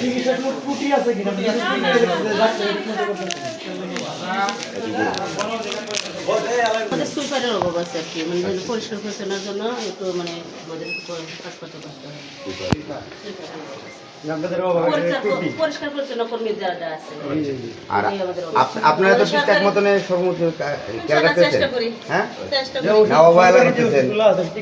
চিকিৎসা কোনো ত্রুটি আছে কিনা আমাদের সুইপারের অভাব আছে আর কি, মানে পরিষ্কার পরিচ্ছন্নের জন্য একটু মানে আমাদের কাজ করতে কষ্ট হয়। পরিষ্কার পরিচ্ছন্ন কর্মী যারা আছে আর আপনারা তো ঠিকঠাক মতনে চেষ্টা করি, হ্যাঁ চেষ্টা করি। না অবহেলা করতেছেন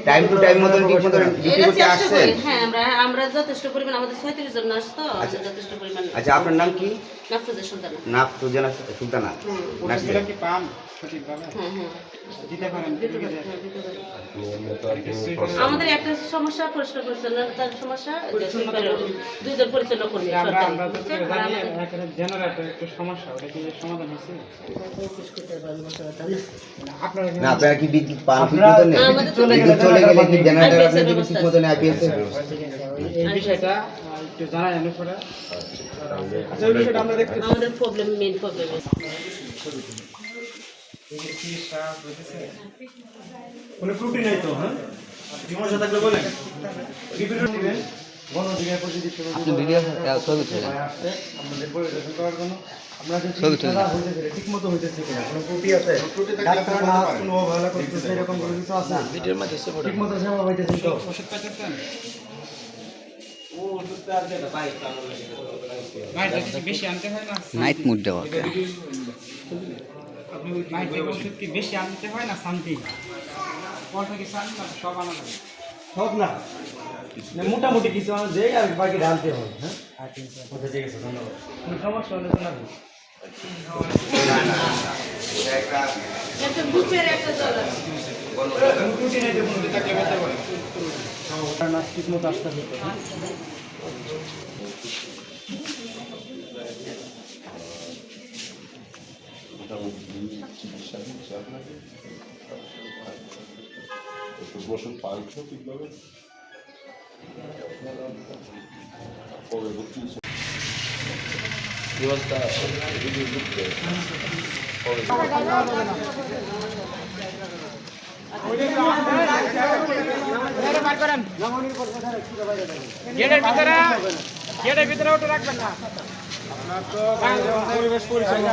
টাইম টু টাইম মতন ঠিক মতন ডিউটি করতে আসছেন। হ্যাঁ, আমরা যথেষ্ট পরিমাণ, আমাদের 36 জন নার্স তো আমাদের যথেষ্ট পরিমাণ। আচ্ছা আপনার নাম কি? নাফরুজা সুলতানা। নাফরুজা সুলতানা। ওষুধগুলো কি পান সঠিকভাবে? হ্যাঁ হ্যাঁ দিতে পারেন? আমাদের একটা সমস্যা পরিষ্কার পরিচ্ছন্নতার সমস্যা, দুইজন পরিচ্ছন্ন কর্মী সরকারি। জেনারেটর একটু সমস্যা, ওটা কি সমাধান হয়েছে? না আপনারা কি বিদ্যুৎ পান ঠিক মতন নেই? বিদ্যুৎ চলে গেলে কি জেনারেটর আপনাদের কি ঠিক মতন আইপিএস এই বিষয়টা একটু জানাই পরে। আচ্ছা ওই বিষয়টা আমরা দেখতে আমাদের প্রবলেম, মেইন প্রবলেম কোনো ত্রুটি নাই তো? হ্যাঁ, সমস্যা থাকলে বলেন। রিপিটার দিবেন গণঅধিকার প্রতিনিধি আপনি ভিডিও ছবি তুলেন আমাদের পরিদর্শন করার জন্য। আমরা যে চিকিৎসাটা হইতেছে ঠিক মতো হইতেছে কিনা, কোনো ত্রুটি আছে, ডাক্তার না কোনো অবহেলা করতেছে এরকম কোনো কিছু আছে? ভিডিওর মধ্যে ঠিক মতো সেবা হইতেছে তো? ওষুধ পাইতেছেন? ও ওষুধটা আর যেটা পাই ভাই বেশি আনতে হয় না? নাইট মুড দেওয়া আপনি নাইট ওষুধ কি বেশি আনতে হয় না শান্তি? কোনটা কি শান্তি না সব আনা লাগে? সব না, মোটামুটি কিছু আমরা দেই আর বাকি ঢালতে হয়। হ্যাঁ আচ্ছা ঠিক আছে, ধন্যবাদ। কোনো সমস্যা হলে জানাবেন। একটা গ্রুপের একটা দল আছে। ত্রুটি নেই দেখুন, তাকে বলতে পারেন না ঠিক মতো আসতে হবে। ওষুধ পাল্টো ঠিকভাবে পরবর্তী গেটের ভিতরে ওটা রাখবেন না। আপনার তো পরিবেশ পরিচ্ছন্ন